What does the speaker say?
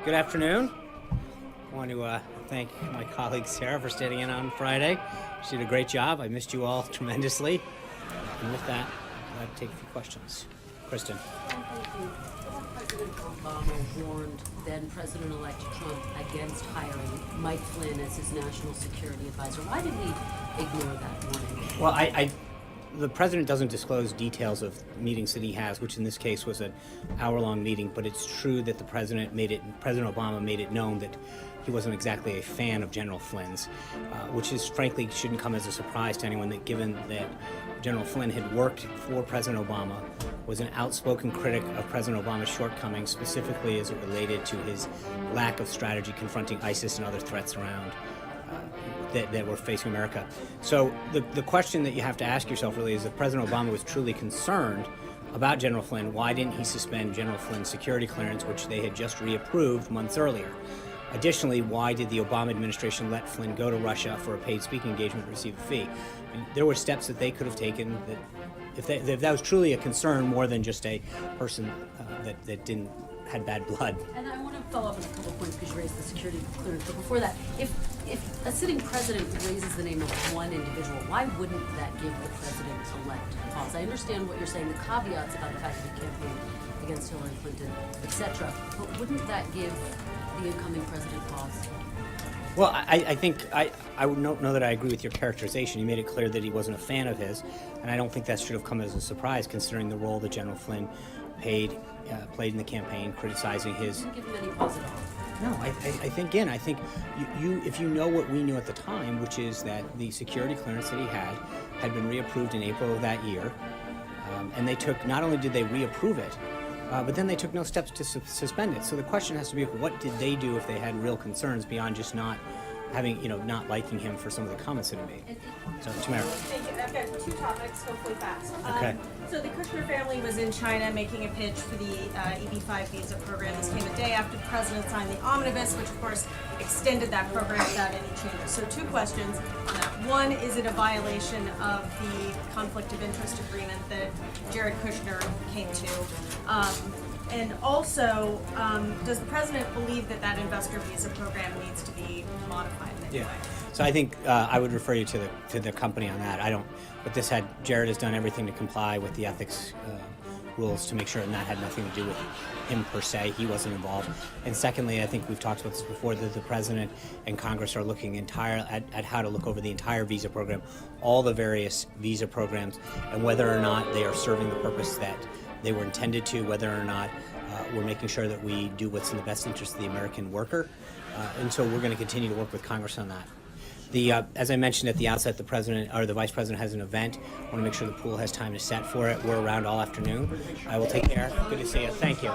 Good afternoon. I want to thank my colleague Sarah for standing in on Friday. She did a great job. I missed you all tremendously. And with that, I'd like to take a few questions. Kristen. President Obama warned then President-elect Trump against hiring Mike Flynn as his national security advisor. Why did he ignore that warning? Well, the president doesn't disclose details of meetings that he has, which in this case was an hour-long meeting, but it's true that President Obama made it known that he wasn't exactly a fan of General Flynn's, which is frankly shouldn't come as a surprise to anyone that given that General Flynn had worked for President Obama, was an outspoken critic of President Obama's shortcomings, specifically as it related to his lack of strategy confronting ISIS and other threats around that were facing America. So the question that you have to ask yourself really is if President Obama was truly concerned about General Flynn, why didn't he suspend General Flynn's security clearance, which they had just reapproved months earlier? Additionally, why did the Obama administration let Flynn go to Russia for a paid speaking engagement and receive a fee? I mean, there were steps that they could have taken that, if that was truly a concern more than just a person that had bad blood. And I want to follow up on a couple of points because you raised the security clearance. But before that, if a sitting president raises the name of one individual, why wouldn't that give the president-elect pause? I understand what you're saying, the caveats about the fact that he campaigned against Hillary Clinton, etc. But wouldn't that give the incoming president pause? Well, I think I don't know that I agree with your characterization. He made it clear that he wasn't a fan of his, and I don't think that should have come as a surprise considering the role that General Flynn played in the campaign, criticizing his. Didn't give him any pause at all. No, I think you if you know what we knew at the time, which is that the security clearance that he had been reapproved in April of that year, and they took, not only did they reapprove it, but then they took no steps to suspend it. So the question has to be, what did they do if they had real concerns beyond just not not liking him for some of the comments that he made? So, Tamara. Thank you. I've got two topics, hopefully fast. Okay. So the Kushner family was in China making a pitch for the EB-5 visa program. This came a day after the president signed the omnibus, which of course extended that program without any changes. So two questions on that. One, is it a violation of the conflict of interest agreement that Jared Kushner came to? And also, does the president believe that that investor visa program needs to be modified in any way? So I think I would refer you to the company on that. I don't. But Jared has done everything to comply with the ethics rules to make sure, and that had nothing to do with him per se. He wasn't involved. And secondly, I think we've talked about this before, that the president and Congress are looking at how to look over the entire visa program, all the various visa programs, and whether or not they are serving the purpose that they were intended to, whether or not we're making sure that we do what's in the best interest of the American worker. And so we're going to continue to work with Congress on that. As I mentioned at the outset, the president or the vice president has an event. I want to make sure the pool has time to set for it. We're around all afternoon. I will take care. Good to see you. Thank you.